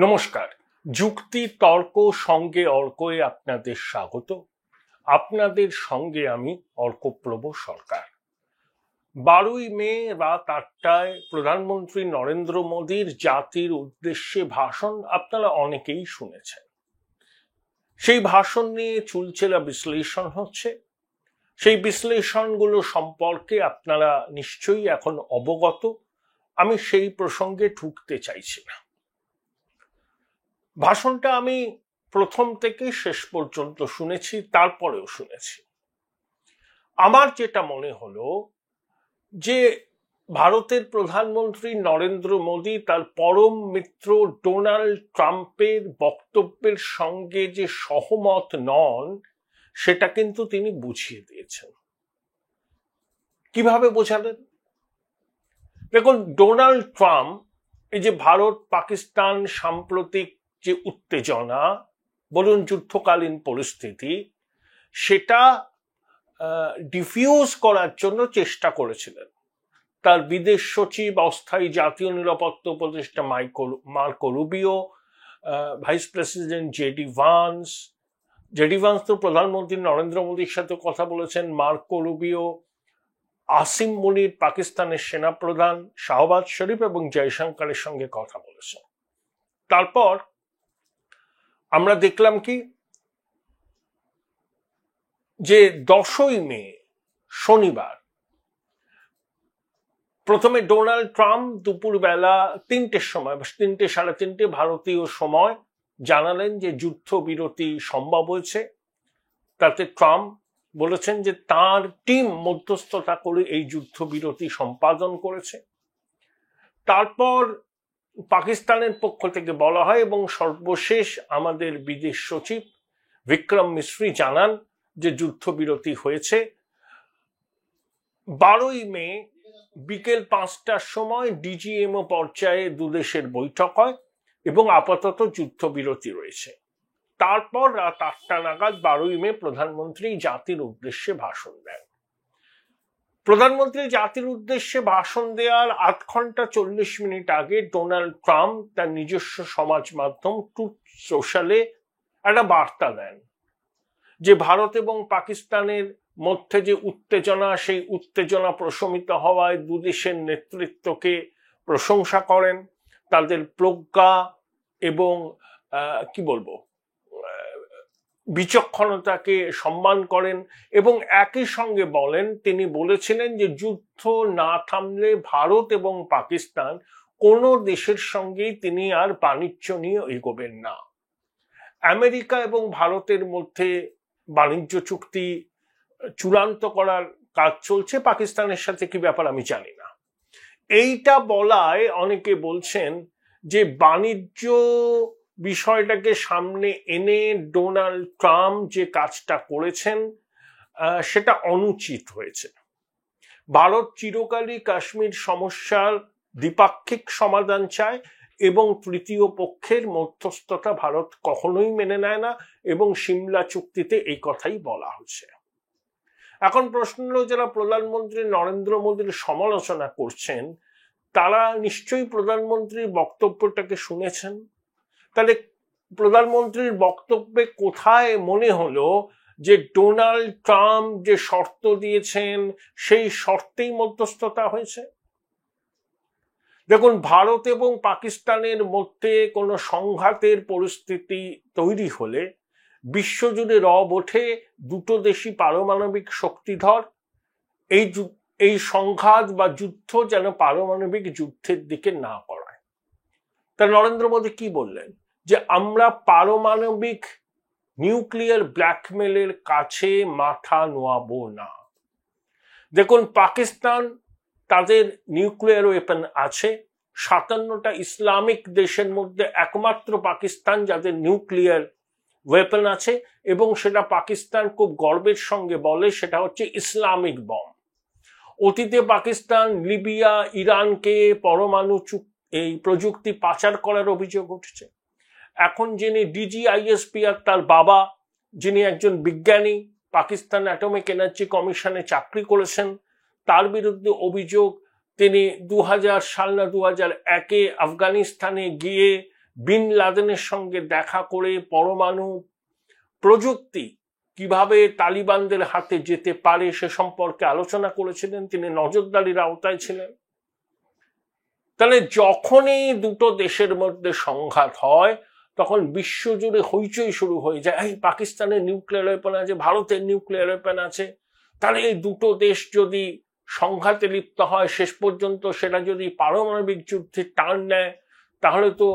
নমস্কার। যুক্তি তর্ক সঙ্গে অর্কয়ে আপনাদের স্বাগত। আপনাদের সঙ্গে আমি অর্কপ্রভ সরকার। 12ই মে রাত 8টায় প্রধানমন্ত্রী নরেন্দ্র মোদীর জাতির উদ্দেশ্যে ভাষণ আপনারা অনেকেই শুনেছেন। সেই ভাষণ নিয়ে চুলচেরা বিশ্লেষণ হচ্ছে। সেই বিশ্লেষণগুলো সম্পর্কে আপনারা নিশ্চয়ই এখন অবগত। আমি সেই প্রসঙ্গে ঢুকতে চাইছি না। ভাষণটা আমি প্রথম থেকে শেষ পর্যন্ত শুনেছি, তারপরেও শুনেছি। আমার যেটা মনে হলো যে ভারতের প্রধানমন্ত্রী নরেন্দ্র মোদী তার পরম মিত্র ডোনাল্ড ট্রাম্পের বক্তব্যের সঙ্গে যে সহমত নন, সেটা কিন্তু তিনি বুঝিয়ে দিয়েছেন। কিভাবে বোঝালেন? দেখুন, ডোনাল্ড ট্রাম্প এই যে ভারত পাকিস্তান সাম্প্রতিক যে উত্তেজনা, বলুন যুদ্ধকালীন পরিস্থিতি, সেটা ডিফিউজ করার জন্য চেষ্টা করেছিলেন। তার বিদেশ সচিব, অস্থায়ী জাতীয় নিরাপত্তা উপদেষ্টা Marco Rubio, vice president JD Vance তো প্রধানমন্ত্রী নরেন্দ্র মোদীর সাথে কথা বলেছেন। মার্কো রুবিও আসিম মুনির, পাকিস্তানের সেনাপ্রধান, শাহবাজ শরীফ এবং জয়শঙ্করের সঙ্গে কথা বলেছেন। তারপর আমরা দেখলাম কি যে 10ই মে শনিবার প্রথমে ডোনাল্ড ট্রাম্প দুপুরবেলা 3টের সময়, 3টে সাড়ে 3টে ভারতীয় সময় জানালেন যে যুদ্ধবিরতি সম্ভব হয়েছে। তাতে ট্রাম্প বলেছেন যে তার টিম মধ্যস্থতা করে এই যুদ্ধবিরতি সম্পাদন করেছে। তারপর পাকিস্তানের পক্ষ থেকে বলা হয় এবং সর্বশেষ আমাদের বিদেশ সচিব বিক্রম মিশ্রি জানান যে যুদ্ধবিরতি হয়েছে। 12ই মে বিকেল 5টার সময় ডিজিএমও পর্যায়ে দুদেশের বৈঠক হয় এবং আপাতত যুদ্ধবিরতি রয়েছে। তারপর রাত 8টা নাগাদ 12ই মে প্রধানমন্ত্রী জাতির উদ্দেশ্যে ভাষণ দেন। প্রধানমন্ত্রী জাতির উদ্দেশ্যে ভাষণ দেওয়ার 8 ঘন্টা 40 মিনিট আগে ডোনাল্ড ট্রাম্প তার নিজস্ব সমাজ মাধ্যম ট্রুথ সোশ্যালে একটা বার্তা দেন যে ভারত এবং পাকিস্তানের মধ্যে যে উত্তেজনা, সেই উত্তেজনা প্রশমিত হওয়ায় দুদেশের নেতৃত্বকে প্রশংসা করেন, তাদের প্রজ্ঞা এবং বিচক্ষণতাকে সম্মান করেন এবং একই সঙ্গে বলেন, তিনি বলেছিলেন যে যুদ্ধ না থামলে ভারত এবং পাকিস্তান কোনো দেশের সঙ্গেই তিনি আর বাণিজ্য নিয়ে এগোবেন না। আমেরিকা এবং ভারতের মধ্যে বাণিজ্য চুক্তি চূড়ান্ত করার কাজ চলছে, পাকিস্তানের সাথে কি ব্যাপার আমি জানি না। এইটা বলায় অনেকে বলছেন যে বাণিজ্য বিষয়টাকে সামনে এনে ডোনাল্ড ট্রাম্প যে কাজটা করেছেন সেটা অনুচিত হয়েছে। ভারত চিরকালই কাশ্মীর সমস্যার দ্বিপাক্ষিক সমাধান চায় এবং তৃতীয় পক্ষের মধ্যস্থতা ভারত কখনোই মেনে নেয় না এবং সিমলা চুক্তিতে এই কথাই বলা হচ্ছে। এখন প্রশ্ন হলো, যারা প্রধানমন্ত্রী নরেন্দ্র মোদীর সমালোচনা করছেন তারা নিশ্চয়ই প্রধানমন্ত্রীর বক্তব্যটাকে শুনেছেন। তাহলে প্রধানমন্ত্রীর বক্তব্যে কোথায় মনে হলো যে ডোনাল্ড ট্রাম্প যে শর্ত দিয়েছেন সেই শর্তেই মধ্যস্থতা হয়েছে? দেখুন, ভারত এবং পাকিস্তানের মধ্যে কোনো সংঘাতের পরিস্থিতি তৈরি হলে বিশ্বজুড়ে রব ওঠে দুটো দেশই পারমাণবিক শক্তিধর। এই সংঘাত বা যুদ্ধ যেন পারমাণবিক যুদ্ধের দিকে না করায়। তা নরেন্দ্র মোদী কি বললেন? যে আমরা পারমাণবিক নিউক্লিয়ার ব্ল্যাকমেলের কাছে মাথা নোয়াবো না। দেখুন, পাকিস্তান তাদের নিউক্লিয়ার ওয়েপন আছে। 57টা ইসলামিক দেশের মধ্যে একমাত্র পাকিস্তান যাদের নিউক্লিয়ার ওয়েপন আছে এবং সেটা পাকিস্তান খুব গর্বের সঙ্গে বলে সেটা হচ্ছে ইসলামিক বম। অতীতে পাকিস্তান লিবিয়া, ইরানকে পরমাণু এই প্রযুক্তি পাচার করার অভিযোগ উঠছে। এখন যিনি DGISP তার বাবা, যিনি একজন বিজ্ঞানী, পাকিস্তান অ্যাটমিক এনার্জি কমিশনে চাকরি করেছেন, তার বিরুদ্ধে অভিযোগ তিনি 2000 সাল না 2001-এ আফগানিস্তানে গিয়ে বিন লাদেনের সঙ্গে দেখা করে পরমাণু প্রযুক্তি কিভাবে তালিবানদের হাতে যেতে পারে সে সম্পর্কে আলোচনা করেছিলেন। তিনি নজরদারির আওতায় ছিলেন। তাহলে যখনই দুটো দেশের মধ্যে সংঘাত হয় তখন বিশ্বজুড়ে হইচই শুরু হয়ে যায়, এই পাকিস্তানের নিউক্লিয়ার ওয়েপন আছে, ভারতের নিউক্লিয়ার ওয়েপন আছে, তাহলে এই দুটো দেশ যদি সংঘাতে লিপ্ত হয়, শেষ পর্যন্ত সেটা যদি পারমাণবিক যুদ্ধে টার্ন নেয়, তাহলে তো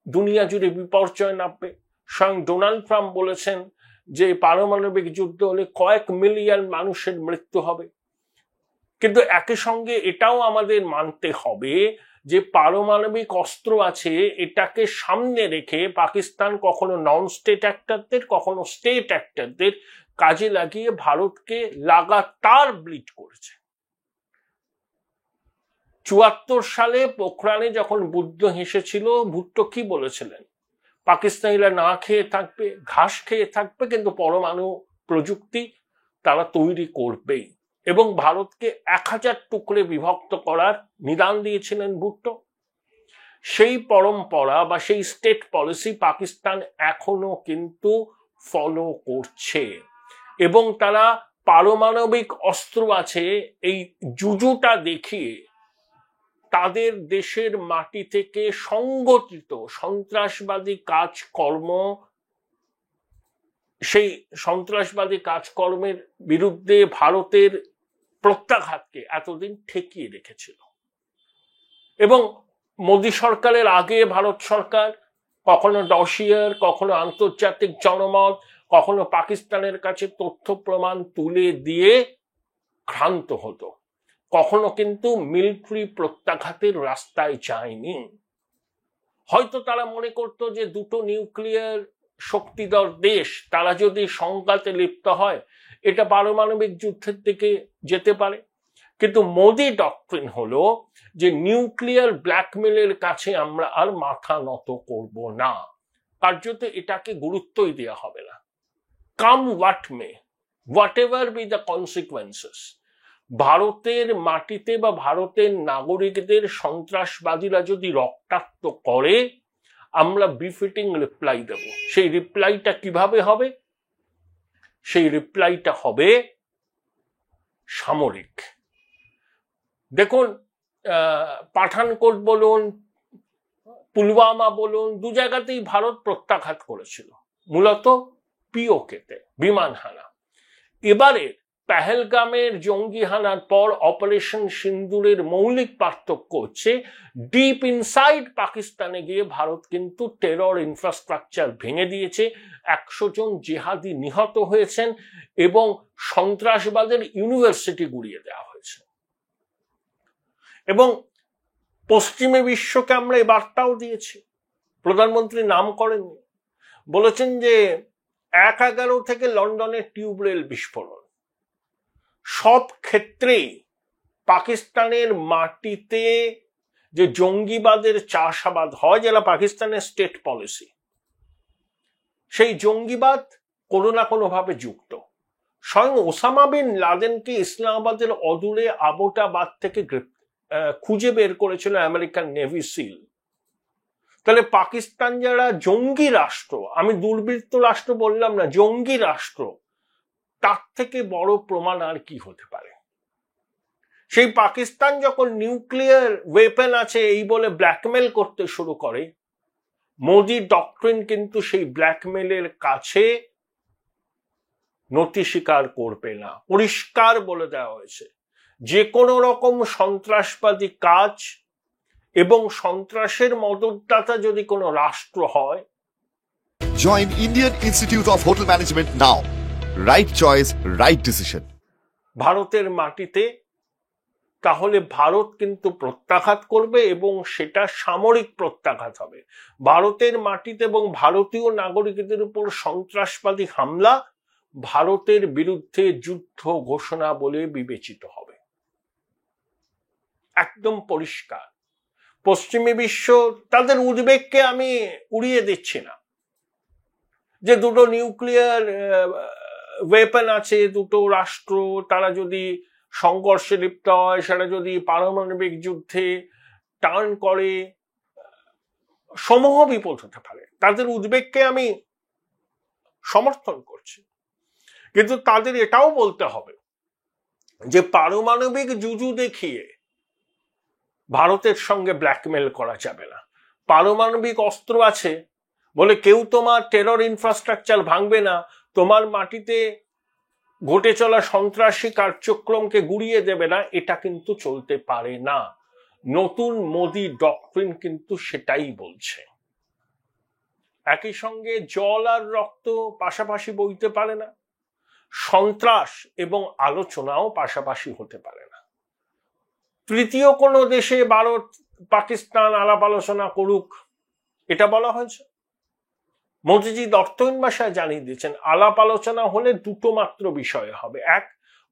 দুনিয়া জুড়ে বিপর্যয় নামবে। স্বয়ং ডোনাল্ড ট্রাম্প বলেছেন যে পারমাণবিক যুদ্ধ হলে কয়েক মিলিয়ন মানুষের মৃত্যু হবে। কিন্তু একই সঙ্গে এটাও আমাদের মানতে হবে যে পারমাণবিক অস্ত্র আছে, এটাকে সামনে রেখে পাকিস্তান কখনো নন স্টেট অ্যাক্টরদের কখনো স্টেট অ্যাক্টরদের কাজে লাগিয়ে ভারতকে লাগাতার ব্লিড করেছে। ৭৪ সালে পোখরানে যখন বুদ্ধ হেসেছিল, ভুট্টো কি বলেছিলেন? পাকিস্তানিরা না খেয়ে থাকবে, ঘাস খেয়ে থাকবে, কিন্তু পরমাণু প্রযুক্তি তারা তৈরি করবেই, এবং ভারতকে 1000 টুকরে বিভক্ত করার নিদান দিয়েছিলেন ভুট্টো। সেই পরম্পরা বা সেই স্টেট পলিসি পাকিস্তান এখনো কিন্তু ফলো করছে, এবং তারা পারমাণবিক অস্ত্র আছে এই জুজুটা দেখিয়ে তাদের দেশের মাটি থেকে সংগঠিত সন্ত্রাসবাদী কাজকর্ম, সেই সন্ত্রাসবাদী কাজকর্মের বিরুদ্ধে ভারতের প্রত্যাঘাতকে এতদিন ঠেকিয়ে রেখেছিল। এবং মোদী সরকারের আগে ভারত সরকার কখনো ডসিয়ার, কখনো আন্তর্জাতিক জনমত, কখনো পাকিস্তানের কাছে তথ্য প্রমাণ তুলে দিয়ে ক্ষান্ত হতো, কখনো কিন্তু মিলিটারি প্রত্যাঘাতের রাস্তায় যায়নি। হয়তো তারা মনে করত যে দুটো নিউক্লিয়ার শক্তিধর দেশ তারা যদি সংঘাতে লিপ্ত হয় এটা পারমাণবিক যুদ্ধের দিকে যেতে পারে। কিন্তু মোদি ডক্ট্রিন হলো যে নিউক্লিয়ার ব্ল্যাকমেলের কাছে আমরা আর মাথা নত করব না, কার্যত এটাকে গুরুত্বই দেওয়া হবে না। Come what may, whatever be the consequences, ভারতের মাটিতে বা ভারতের নাগরিকদের সন্ত্রাসবাদীরা যদি রক্তাক্ত করে, আমরা বিফিটিং রিপ্লাই দেব। সেই রিপ্লাইটা কিভাবে হবে? সেই রিপ্লাইটা হবে সামরিক। দেখুন, পাঠানকোট বলুন, পুলওয়ামা বলুন, দু জায়গাতেই ভারত প্রত্যাঘাত করেছিল, মূলত পিওকেতে বিমান হানা। এবারে পেহেলগামের জঙ্গি হানার পর অপারেশন সিন্দুরের মৌলিক পার্থক্য হচ্ছে ডিপ ইনসাইড পাকিস্তানে গিয়ে ভারত কিন্তু টেরর ইনফ্রাস্ট্রাকচার ভেঙে দিয়েছে, 100 জন জিহাদি নিহত হয়েছেন এবং সন্ত্রাসবাদের ইউনিভার্সিটি গুড়িয়ে দেওয়া হয়েছে। এবং পশ্চিমী বিশ্বকে আমরা এই বার্তাও দিয়েছি, প্রধানমন্ত্রী নাম করেননি, বলেছেন যে 1/11 থেকে লন্ডনের টিউবওয়েল বিস্ফোরণ, সব ক্ষেত্রেই পাকিস্তানের মাটিতে যে জঙ্গিবাদের চাষাবাদ হয়, যেটা পাকিস্তানের স্টেট পলিসি, সেই জঙ্গিবাদ কোনো না কোনোভাবে যুক্ত। স্বয়ং ওসামা বিন লাদেনকে ইসলামাবাদের অদূরে আবোটাবাদ থেকে খুঁজে বের করেছিল আমেরিকান নেভি সিল। তাহলে পাকিস্তান যারা জঙ্গি রাষ্ট্র, আমি দুর্বৃত্ত রাষ্ট্র বললাম না, জঙ্গি রাষ্ট্র, তার থেকে বড় প্রমাণ আর কি হতে পারে? সেই পাকিস্তান যখন নিউক্লিয়ার ওয়েপন আছে এই বলে ব্ল্যাকমেল করতে শুরু করে, মোদি ডক্ট্রিন কিন্তু সেই ব্ল্যাকমেলের কাছে নতি স্বীকার করবে না। পরিষ্কার বলে দেওয়া হয়েছে যে কোনো রকম সন্ত্রাসবাদী কাজ এবং সন্ত্রাসের মদতদাতা যদি কোনো রাষ্ট্র হয়। Join Indian Institute of Hotel Management now. Right choice, right decision. ভারতের মাটিতে, তাহলে ভারত কিন্তু প্রত্যাঘাত করবে এবং সেটা সামরিক প্রত্যাঘাত হবে। ভারতের মাটিতে এবং ভারতীয় নাগরিকদের উপর সন্ত্রাসবাদী হামলা ভারতের বিরুদ্ধে যুদ্ধ ঘোষণা বলে বিবেচিত হবে। একদম পরিষ্কার। পশ্চিমী বিশ্ব তাদের উদ্বেগকে আমি উড়িয়ে দিচ্ছি না, যে দুটো নিউক্লিয়ার ওয়েপন আছে, দুটো রাষ্ট্র, তারা যদি সংঘর্ষে লিপ্ত হয়, সেটা যদি পারমাণবিক যুদ্ধে টার্ন করে, সমূহ বিপদ হতে পারে। তাদের উদ্বেগকে আমি সমর্থন করছি, কিন্তু তাদের এটাও বলতে হবে যে পারমাণবিক জুজু দেখিয়ে ভারতের সঙ্গে ব্ল্যাকমেল করা যাবে না। পারমাণবিক অস্ত্র আছে বলে কেউ তোমার টেরর ইনফ্রাস্ট্রাকচার ভাঙবে না, তোমার মাটিতে ঘটে চলা সন্ত্রাসী কার্যক্রমকে গুড়িয়ে দেবে না, এটা কিন্তু চলতে পারে না। নতুন মোদি ডক্ট্রিন কিন্তু সেটাই বলছে। একই সঙ্গে জল আর রক্ত পাশাপাশি বইতে পারে না, সন্ত্রাস এবং আলোচনাও পাশাপাশি হতে পারে না। তৃতীয় কোনো দেশে ভারত পাকিস্তান আলাপ আলোচনা করুক, এটা বলা হয়েছে? মোদিজি দর্থহীন ভাষায় জানিয়ে দিয়েছেন আলাপ আলোচনা হলে দুটো মাত্র বিষয় হবে, এক,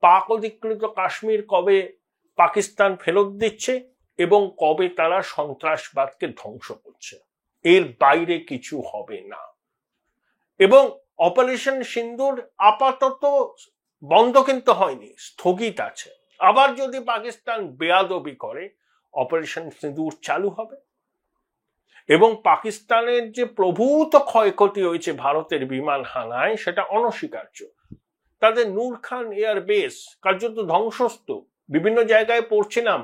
পাক অধিকৃত কাশ্মীর কবে পাকিস্তান ফেরত দিচ্ছে এবং কবে তারা সন্ত্রাসবাদকে ধ্বংস করছে, এর বাইরে কিছু হবে না। এবং অপারেশন সিন্দুর আপাতত বন্ধ কিন্তু হয়নি, স্থগিত আছে। আবার যদি পাকিস্তান বেয়াদবি করে অপারেশন সিন্দুর চালু হবে। এবং পাকিস্তানের যে প্রভূত ক্ষয়ক্ষতি হয়েছে ভারতের বিমান হানায় সেটা অনস্বীকার্য। তাদের নূর খান এয়ার বেস কার্যত ধ্বংসস্তূপ। বিভিন্ন জায়গায় পড়ছিলাম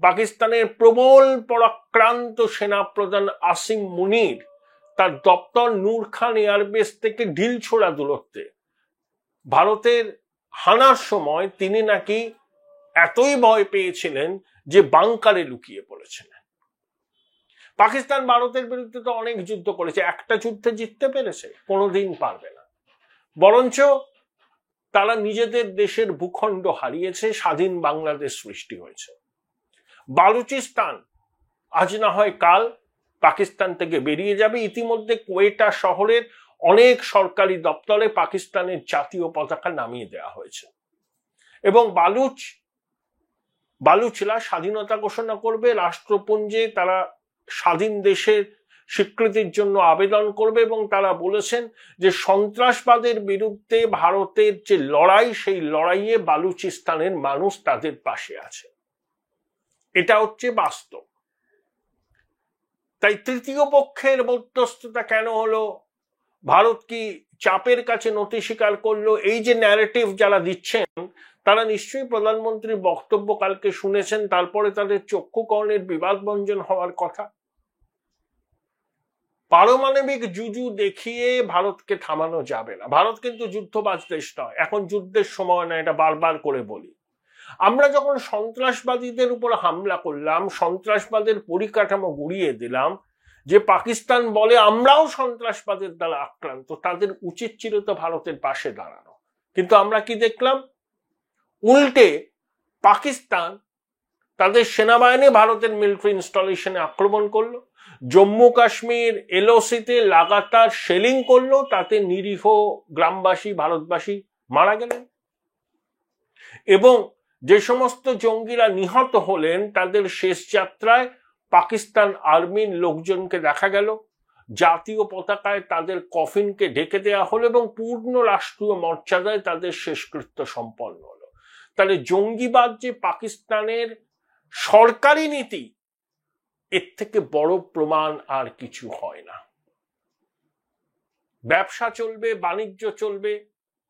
পাকিস্তানের প্রবল পরাক্রান্ত সেনাপ্রধান আসিম মুনির তার দপ্তর নূর খান এয়ারবেস থেকে ঢিলছোড়া দূরত্বে। ভারতের হানার সময় তিনি নাকি এতই ভয় পেয়েছিলেন যে বাংকারে লুকিয়ে পড়েছিলেন। পাকিস্তান ভারতের বিরুদ্ধে তো অনেক যুদ্ধ করেছে, একটা যুদ্ধে জিততে পেরেছে? কোনোদিন পারবে না। বরঞ্চ তারা নিজেদের দেশের ভূখণ্ড হারিয়েছে, স্বাধীন বাংলাদেশ সৃষ্টি হয়েছে। বালুচিস্তান আজ না হয় কাল পাকিস্তান থেকে বেরিয়ে যাবে। ইতিমধ্যে কোয়েটা শহরের অনেক সরকারি দপ্তরে পাকিস্তানের জাতীয় পতাকা নামিয়ে দেওয়া হয়েছে এবং বালুচরা স্বাধীনতা ঘোষণা করবে, রাষ্ট্রপুঞ্জে তারা স্বাধীন দেশের স্বীকৃতির জন্য আবেদন করবে এবং তারা বলেছেন যে সন্ত্রাসবাদের বিরুদ্ধে ভারতের যে লড়াই, সেই লড়াইয়ে বালুচিস্তানের মানুষ তাদের পাশে আছে। এটা হচ্ছে বাস্তব। তাই তৃতীয় পক্ষের মধ্যস্থতা কেন হলো? ভারত কি চাপের কাছে নতি স্বীকার করলো? এই যে ন্যারেটিভ যারা দিচ্ছেন তারা নিশ্চয়ই প্রধানমন্ত্রীর বক্তব্য কালকে শুনেছেন, তারপরে তাদের চক্ষুকর্ণের বিবাদ ভঞ্জন হওয়ার কথা। পারমাণবিক জুজু দেখিয়ে ভারতকে থামানো যাবে না। ভারত কিন্তু যুদ্ধবাজ দেশ নয়, এখন যুদ্ধের সময় না, এটা বারবার করে বলি। আমরা যখন সন্ত্রাসবাদীদের উপর হামলা করলাম, সন্ত্রাসবাদের পরিকাঠামো গুড়িয়ে দিলাম, যে পাকিস্তান বলে আমরাও সন্ত্রাসবাদের দ্বারা আক্রান্ত, তাদের উচিত ছিল তো ভারতের পাশে দাঁড়ানো। কিন্তু আমরা কি দেখলাম? উল্টে পাকিস্তান তাদের সেনাবাহিনী ভারতের মিলিটারি ইনস্টলেশনে আক্রমণ করলো, জম্মু কাশ্মীর এলওসিতে লাগাতার শেলিং করলো, তাতে নিরীহ গ্রামবাসী ভারতবাসী মারা গেলেন। এবং যে সমস্ত জঙ্গিরা নিহত হলেন তাদের শেষ যাত্রায় পাকিস্তান আর্মির লোকজনকে দেখা গেল, জাতীয় পতাকায় তাদের কফিনকে ঢেকে দেওয়া হলো এবং পূর্ণ রাষ্ট্রীয় মর্যাদায় তাদের শেষকৃত্য সম্পন্ন হলো। তাহলে জঙ্গিবাদ যে পাকিস্তানের সরকারি নীতি, এর থেকে বড় প্রমাণ আর কিছু হয় না। ব্যবসা চলবে, বাণিজ্য চলবে।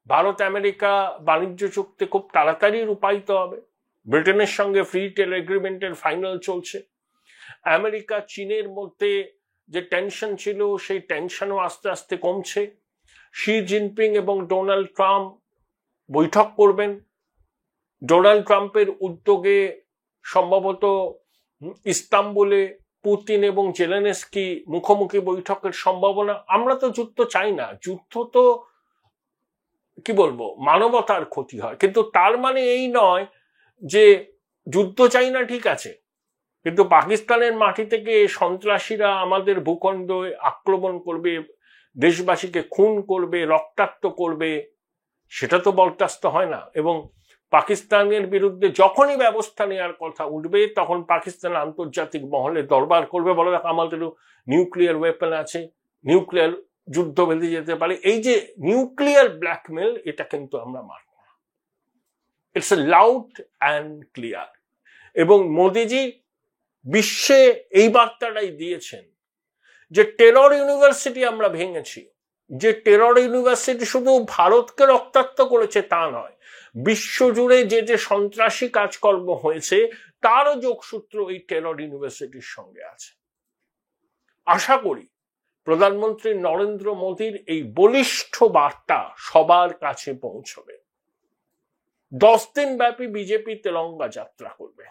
ভারত আমেরিকা বাণিজ্য চুক্তি খুব তাড়াতাড়ি রূপায়িত হবে। ব্রিটেনের সঙ্গে ফ্রি ট্রেড এগ্রিমেন্টের ফাইনাল চলছে। আমেরিকা চীনের মধ্যে যে টেনশন ছিল সেই টেনশনও আস্তে আস্তে কমছে। শি জিনপিং এবং ডোনাল্ড ট্রাম্প বৈঠক করবেন। ডোনাল্ড ট্রাম্পের উদ্যোগে সম্ভবত ইস্তাম্বুলে পুতিন এবং জেলেনস্কি মুখোমুখি বৈঠকের সম্ভাবনা। আমরা তো যুদ্ধ চাই না, যুদ্ধ তো কি বলবো মানবতার ক্ষতি হয়, কিন্তু তার মানে এই নয় যে যুদ্ধ চাই না, ঠিক আছে, কিন্তু পাকিস্তানের মাটি থেকে সন্ত্রাসীরা আমাদের ভূখণ্ডে আক্রমণ করবে, দেশবাসীকে খুন করবে, রক্তাক্ত করবে, সেটা তো বরদাস্ত হয় না। এবং পাকিস্তানের বিরুদ্ধে যখনই ব্যবস্থা নেওয়ার কথা উঠবে তখন পাকিস্তান আন্তর্জাতিক মহলে দরবার করবে, বলে দেখ আমাদেরও নিউক্লিয়ার ওয়েপন আছে, নিউক্লিয়ার যুদ্ধ বেঁধে যেতে পারে। এই যে নিউক্লিয়ার ব্ল্যাকমেল, এটা কিন্তু আমরা মানব না। It's a loud and clear. এবং মোদিজি বিশ্বে এই বার্তাটাই দিয়েছেন যে টেরর ইউনিভার্সিটি আমরা ভেঙেছি, যে টেরর ইউনিভার্সিটি শুধু ভারতকে রক্তাক্ত করেছে তা নয়, বিশ্বজুড়ে যে যে সন্ত্রাসী কাজকর্ম হয়েছে তারও যোগসূত্র এই টেরর ইউনিভার্সিটির সঙ্গে আছে। আশা করি প্রধানমন্ত্রী নরেন্দ্র মোদীর এই বলিষ্ঠ বার্তা সবার কাছে পৌঁছবে। 10 দিন ব্যাপী বিজেপি তেলঙ্গা যাত্রা করবে।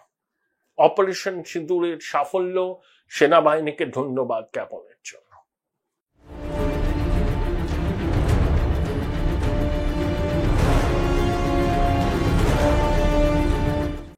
অপারেশন সিঁদুরের সাফল্য সেনাবাহিনীকে ধন্যবাদ জ্ঞাপনে।